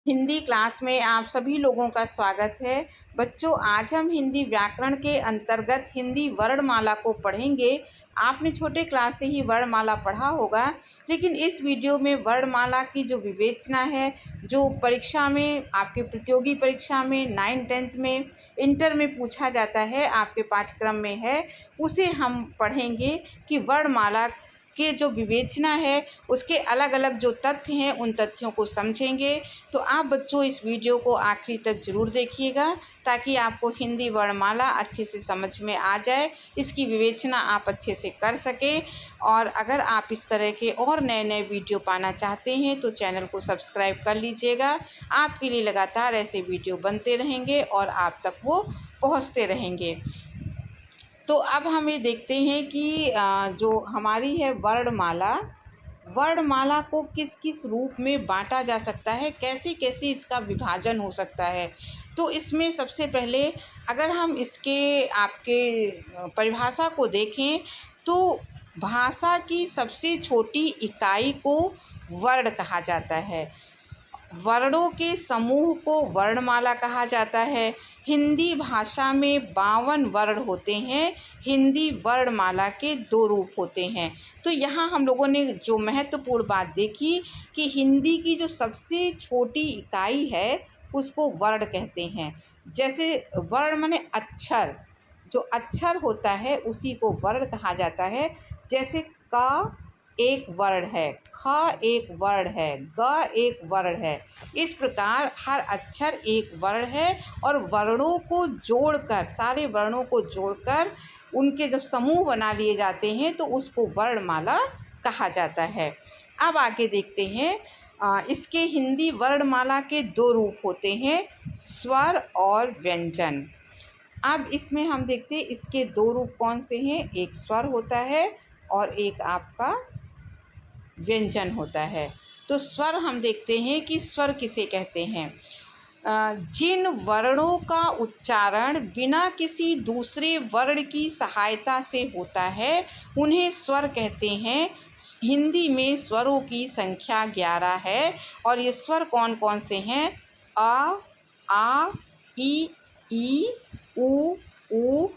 Hindi class में आप सभी लोगों का स्वागत है। बच्चों, आज हम हिंदी व्याकरण के अंतर्गत हिंदी वर्णमाला को पढ़ेंगे। आपने छोटे क्लास से ही वर्णमाला पढ़ा होगा, लेकिन इस वीडियो में वर्णमाला की जो विवेचना है, जो परीक्षा में, आपके प्रतियोगी परीक्षा में 9th-10th में, इंटर में पूछा जाता है, आपके पाठ्यक्रम में है, उसे हम पढ़ेंगे कि वर्णमाला के जो विवेचना है उसके अलग अलग जो तथ्य हैं उन तथ्यों को समझेंगे। तो आप बच्चों इस वीडियो को आखिरी तक ज़रूर देखिएगा, ताकि आपको हिंदी वर्णमाला अच्छे से समझ में आ जाए, इसकी विवेचना आप अच्छे से कर सकें। और अगर आप इस तरह के और नए नए वीडियो पाना चाहते हैं तो चैनल को सब्सक्राइब कर लीजिएगा। आपके लिए लगातार ऐसे वीडियो बनते रहेंगे और आप तक वो पहुँचते रहेंगे। तो अब हम ये देखते हैं कि जो हमारी है वर्णमाला, वर्णमाला को किस किस रूप में बांटा जा सकता है, कैसे कैसे इसका विभाजन हो सकता है। तो इसमें सबसे पहले अगर हम इसके आपके परिभाषा को देखें तो भाषा की सबसे छोटी इकाई को वर्ण कहा जाता है। वर्णों के समूह को वर्णमाला कहा जाता है। हिंदी भाषा में 52 वर्ण होते हैं। हिंदी वर्णमाला के 2 रूप होते हैं। तो यहाँ हम लोगों ने जो महत्वपूर्ण बात देखी कि हिंदी की जो सबसे छोटी इकाई है उसको वर्ण कहते हैं। जैसे वर्ण माने अक्षर, जो अक्षर होता है उसी को वर्ण कहा जाता है। जैसे क एक वर्ण है, ख एक वर्ण है, ग एक वर्ण है। इस प्रकार हर अक्षर एक वर्ण है और वर्णों को जोड़कर, सारे वर्णों को जोड़कर उनके जब समूह बना लिए जाते हैं तो उसको वर्णमाला कहा जाता है। अब आगे देखते हैं, इसके हिंदी वर्णमाला के 2 रूप होते हैं, स्वर और व्यंजन। अब इसमें हम देखते हैं इसके 2 रूप कौन से हैं। एक स्वर होता है और एक आपका व्यंजन होता है। तो स्वर हम देखते हैं कि स्वर किसे कहते हैं। जिन वर्णों का उच्चारण बिना किसी दूसरे वर्ण की सहायता से होता है उन्हें स्वर कहते हैं। हिंदी में स्वरों की संख्या 11 है और ये स्वर कौन कौन से हैं। अ, आ, ई, उ,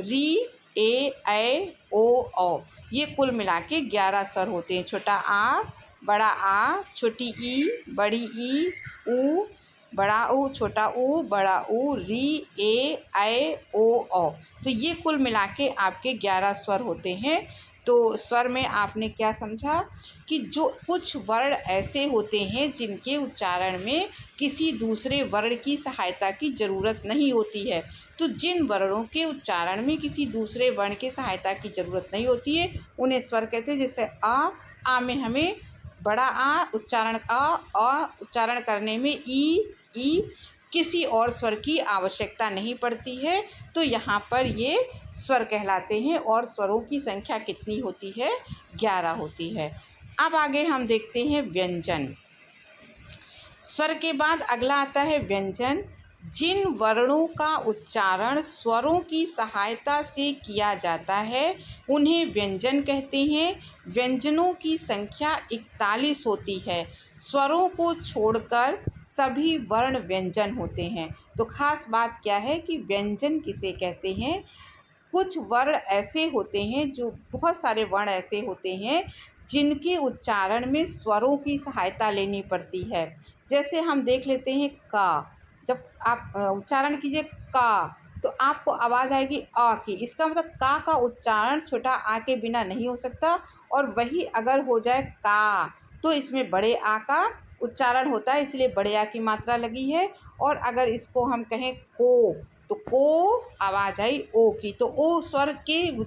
री, ए, ओ, औ। ये कुल मिला के 11 स्वर होते हैं। छोटा आ, बड़ा आ, छोटी ई, बड़ी ई, उ, बड़ा ऊ, छोटा ऊ, बड़ा ऊ, री, ए, ओ, औ। तो ये कुल मिला के आपके 11 स्वर होते हैं। तो स्वर में आपने क्या समझा कि जो कुछ वर्ण ऐसे होते हैं जिनके उच्चारण में किसी दूसरे वर्ण की सहायता की ज़रूरत नहीं होती है। तो जिन वर्णों के उच्चारण में किसी दूसरे वर्ण की सहायता की ज़रूरत नहीं होती है उन्हें स्वर कहते हैं। जैसे आ में हमें बड़ा आ उच्चारण, अ उच्चारण करने में ई किसी और स्वर की आवश्यकता नहीं पड़ती है, तो यहाँ पर ये स्वर कहलाते हैं। और स्वरों की संख्या कितनी होती है, 11 होती है। अब आगे हम देखते हैं व्यंजन। स्वर के बाद अगला आता है व्यंजन। जिन वर्णों का उच्चारण स्वरों की सहायता से किया जाता है उन्हें व्यंजन कहते हैं। व्यंजनों की संख्या 41 होती है। स्वरों को छोड़कर सभी वर्ण व्यंजन होते हैं। तो खास बात क्या है कि व्यंजन किसे कहते हैं। कुछ वर्ण ऐसे होते हैं, जो बहुत सारे वर्ण ऐसे होते हैं जिनके उच्चारण में स्वरों की सहायता लेनी पड़ती है। जैसे हम देख लेते हैं का, जब आप उच्चारण कीजिए का तो आपको आवाज़ आएगी अ की। इसका मतलब का उच्चारण छोटा आ के बिना नहीं हो सकता। और वही अगर हो जाए का तो इसमें बड़े आ का उच्चारण होता है, इसलिए बड़े आ की मात्रा लगी है। और अगर इसको हम कहें को तो को आवाज़ आई ओ की, तो ओ स्वर के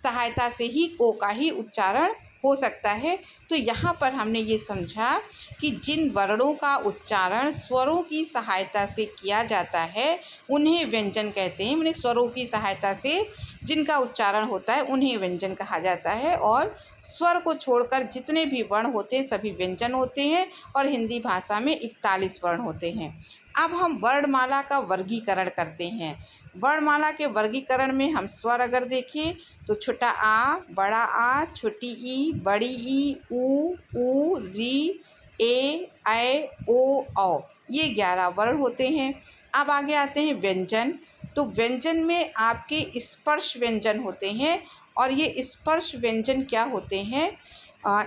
सहायता से ही को का ही उच्चारण हो सकता है। तो यहाँ पर हमने ये समझा कि जिन वर्णों का उच्चारण स्वरों की सहायता से किया जाता है उन्हें व्यंजन कहते हैं। माने स्वरों की सहायता से जिनका उच्चारण होता है उन्हें व्यंजन कहा जाता है। और स्वर को छोड़कर जितने भी वर्ण होते हैं सभी व्यंजन होते हैं। और हिंदी भाषा में 41 वर्ण होते हैं। अब हम वर्णमाला का वर्गीकरण करते हैं। वर्णमाला के वर्गीकरण में हम स्वर अगर देखें तो छोटा आ, बड़ा आ, छोटी ई, बड़ी ई, उ, री, ए, ऐ, ओ, औ, ये 11 वर्ण होते हैं। अब आगे आते हैं व्यंजन। तो व्यंजन में आपके स्पर्श व्यंजन होते हैं, और ये स्पर्श व्यंजन क्या होते हैं?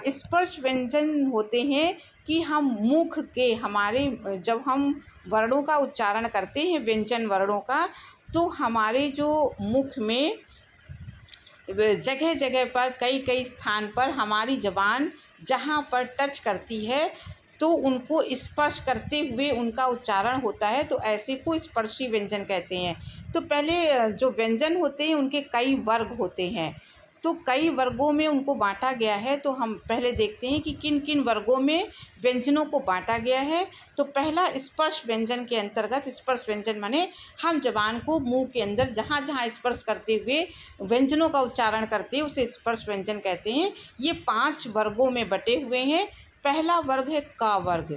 स्पर्श व्यंजन होते हैं कि हम मुख के हमारे जब हम वर्णों का उच्चारण करते हैं, व्यंजन वर्णों का, तो हमारे जो मुख में जगह जगह पर कई कई स्थान पर हमारी ज़बान जहाँ पर टच करती है तो उनको स्पर्श करते हुए उनका उच्चारण होता है, तो ऐसे को स्पर्शी व्यंजन कहते हैं। तो पहले जो व्यंजन होते हैं उनके कई वर्ग होते हैं, तो कई वर्गों में उनको बांटा गया है। तो हम पहले देखते हैं कि किन किन वर्गों में व्यंजनों को बांटा गया है। तो पहला स्पर्श व्यंजन के अंतर्गत, स्पर्श व्यंजन माने हम ज़बान को मुंह के अंदर जहाँ जहाँ स्पर्श करते हुए व्यंजनों का उच्चारण करते हैं उसे स्पर्श व्यंजन कहते हैं। ये 5 वर्गों में बटे हुए हैं। पहला वर्ग है का वर्ग।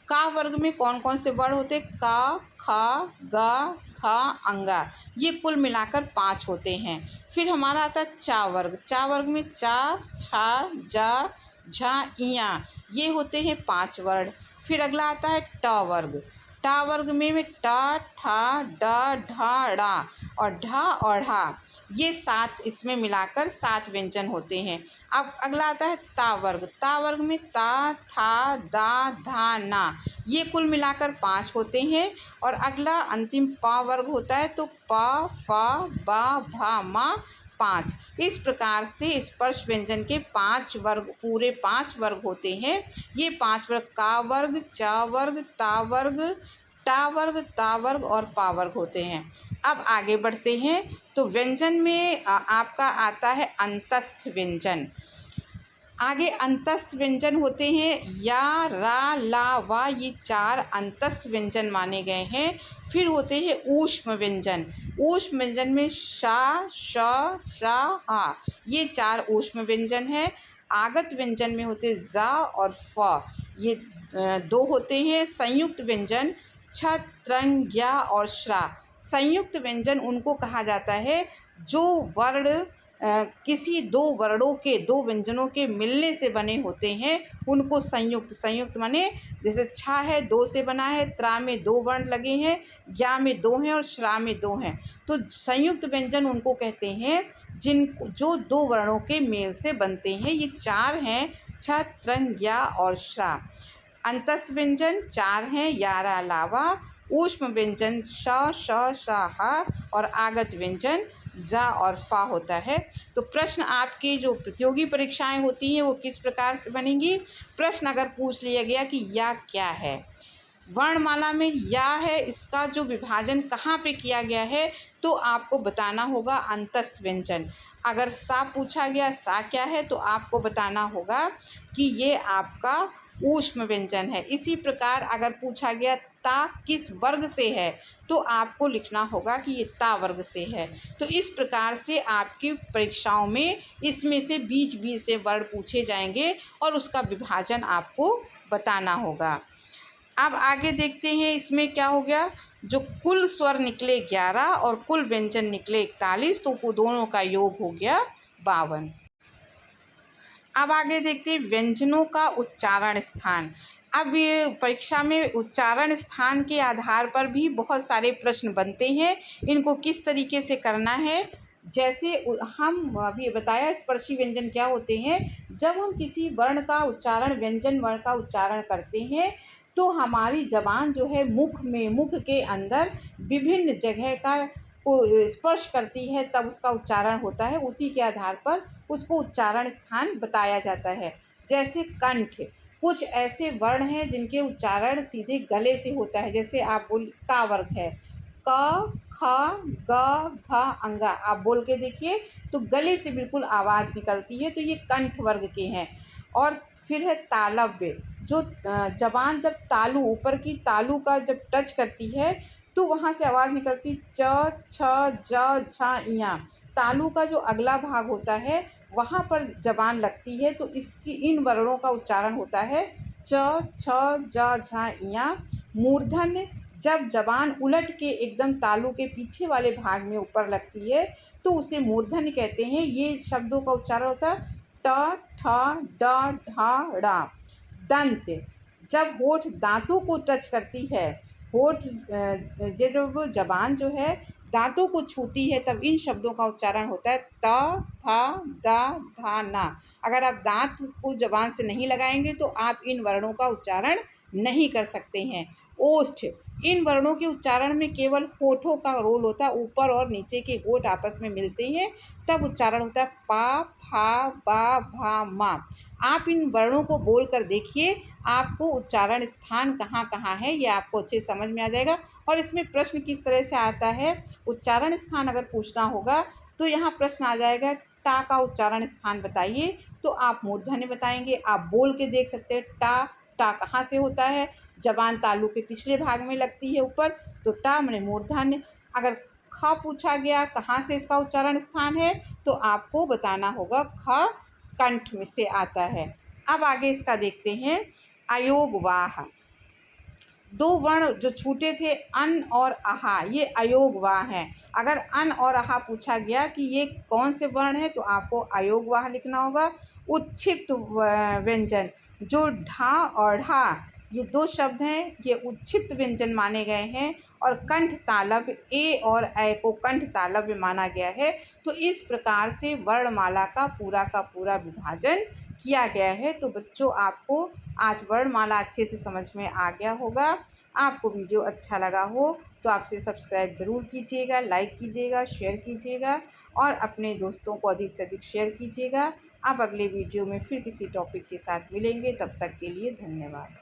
का वर्ग में कौन कौन से वर्ण होते हैं? का, खा, गा, खा, अंगा, ये कुल मिलाकर 5 होते हैं। फिर हमारा आता है चा वर्ग। चा वर्ग में चा, छा, जा, झा, इया, ये होते हैं 5 वर्ण। फिर अगला आता है ट वर्ग। टा वर्ग में टा, ठा, डा, ढा, डा और ढा और ढा, ये 7, इसमें मिलाकर 7 व्यंजन होते हैं। अब अगला आता है ता वर्ग। ता वर्ग में ता, था, दा, धा, ना, ये कुल मिलाकर 5 होते हैं। और अगला अंतिम पा वर्ग होता है, तो पा, फा, बा, भा, मा, 5। इस प्रकार से स्पर्श व्यंजन के 5 वर्ग, पूरे 5 वर्ग होते हैं। ये 5 वर्ग का वर्ग, चा वर्ग, ता वर्ग, टा वर्ग, ता वर्ग और पा वर्ग होते हैं। अब आगे बढ़ते हैं। तो व्यंजन में आपका आता है अंतस्थ व्यंजन। आगे अंतस्थ व्यंजन होते हैं या, रा, ला, वा, ये 4 अंतस्थ व्यंजन माने गए हैं। फिर होते हैं ऊष्म व्यंजन। ऊष्म व्यंजन में शा, श, शा, हा, ये 4 ऊष्म व्यंजन हैं। आगत व्यंजन में होते जा और फ, ये 2 होते हैं। संयुक्त व्यंजन छ, त्रंग, ज्ञा और श्रा। संयुक्त व्यंजन उनको कहा जाता है जो वर्ण किसी 2 वर्णों के, 2 व्यंजनों के मिलने से बने होते हैं, उनको संयुक्त, संयुक्त माने जैसे छा है 2 से बना है, त्रा में 2 वर्ण लगे हैं, ज्ञा में 2 हैं और श्रा में 2 हैं। तो संयुक्त व्यंजन उनको कहते हैं जो 2 वर्णों के मेल से बनते हैं। ये 4 हैं, छ, त्रंग, ज्ञा और श्रा। अंतस्थ व्यंजन 4 हैं, या, रा, ला, वा। ऊष्म व्यंजन श, श, श, ह और आगत व्यंजन जा और फा होता है। तो प्रश्न आपकी जो प्रतियोगी परीक्षाएं होती हैं वो किस प्रकार से बनेंगी? प्रश्न अगर पूछ लिया गया कि या क्या है, वर्णमाला में या है, इसका जो विभाजन कहाँ पे किया गया है, तो आपको बताना होगा अंतस्थ व्यंजन। अगर सा पूछा गया सा क्या है, तो आपको बताना होगा कि ये आपका ऊष्म व्यंजन है। इसी प्रकार अगर पूछा गया ता किस वर्ग से है, तो आपको लिखना होगा कि ये ता वर्ग से है। तो इस प्रकार से आपकी परीक्षाओं में इसमें से बीच बीच से वर्ण पूछे जाएंगे और उसका विभाजन आपको बताना होगा। अब आगे देखते हैं इसमें क्या हो गया। जो कुल स्वर निकले 11 और कुल व्यंजन निकले 41, तो दोनों का योग हो गया 52। अब आगे देखते हैं व्यंजनों का उच्चारण स्थान। अब ये परीक्षा में उच्चारण स्थान के आधार पर भी बहुत सारे प्रश्न बनते हैं, इनको किस तरीके से करना है। जैसे हम अभी बताया स्पर्शी व्यंजन क्या होते हैं। जब हम किसी वर्ण का उच्चारण, व्यंजन वर्ण का उच्चारण करते हैं, तो हमारी ज़बान जो है मुख में, मुख के अंदर विभिन्न जगह का को स्पर्श करती है, तब उसका उच्चारण होता है। उसी के आधार पर उसको उच्चारण स्थान बताया जाता है। जैसे कंठ, कुछ ऐसे वर्ण हैं जिनके उच्चारण सीधे गले से होता है। जैसे आप बोल, का वर्ग है, क, ख, ग, घ, अंगा, आप बोल के देखिए तो गले से बिल्कुल आवाज़ निकलती है, तो ये कंठ वर्ग के हैं। और फिर है तालव्य, जो ज़बान जब तालु, ऊपर की तालु का जब टच करती है तो वहाँ से आवाज़ निकलती च, छ, ज, झ, इया। तालु का जो अगला भाग होता है वहाँ पर ज़बान लगती है, तो इसकी इन वर्णों का उच्चारण होता है च, छ, ज, झ, इया। मूर्धन्य, जब ज़बान उलट के एकदम तालु के पीछे वाले भाग में ऊपर लगती है तो उसे मूर्धन्य कहते हैं। ये शब्दों का उच्चारण होता है ट, ठ, ड, ढ, ड़। दंत, जब होठ दांतों को टच करती है, होठ ये जब ज़बान जो है दांतों को छूती है, तब इन शब्दों का उच्चारण होता है त, थ, द, धा, ना। अगर आप दांत को ज़बान से नहीं लगाएंगे तो आप इन वर्णों का उच्चारण नहीं कर सकते हैं। ओष्ठ, इन वर्णों के उच्चारण में केवल होठों का रोल होता है, ऊपर और नीचे के होठ आपस में मिलते हैं तब उच्चारण होता है पा, फा, बा, भा, मा। आप इन वर्णों को बोल कर देखिए, आपको उच्चारण स्थान कहाँ कहाँ है ये आपको अच्छे समझ में आ जाएगा। और इसमें प्रश्न किस तरह से आता है, उच्चारण स्थान अगर पूछना होगा तो यहाँ प्रश्न आ जाएगा टा का उच्चारण स्थान बताइए, तो आप मूर्धन्य बताएंगे। आप बोल के देख सकते हैं टा, टा कहाँ से होता है, जबान तालू के पिछले भाग में लगती है ऊपर, तो टा माने मूर्धन्य। अगर ख पूछा गया कहाँ से इसका उच्चारण स्थान है, तो आपको बताना होगा ख कंठ में से आता है। अब आगे इसका देखते हैं अयोगवाह। दो वर्ण जो छूटे थे अन और आहा, ये अयोगवाह हैं। अगर अन और आहा पूछा गया कि ये कौन से वर्ण है, तो आपको अयोगवाह लिखना होगा। उत्क्षिप्त व्यंजन, जो ढा और ढा ये दो शब्द हैं, ये उत्क्षिप्त व्यंजन माने गए हैं। और कंठ तालव्य, ए और ऐ को कंठ तालव्य माना गया है। तो इस प्रकार से वर्णमाला का पूरा विभाजन किया गया है। तो बच्चों, आपको आज वर्णमाला अच्छे से समझ में आ गया होगा। आपको वीडियो अच्छा लगा हो तो आपसे सब्सक्राइब ज़रूर कीजिएगा, लाइक कीजिएगा, शेयर कीजिएगा और अपने दोस्तों को अधिक से अधिक शेयर कीजिएगा। अब अगले वीडियो में फिर किसी टॉपिक के साथ मिलेंगे, तब तक के लिए धन्यवाद।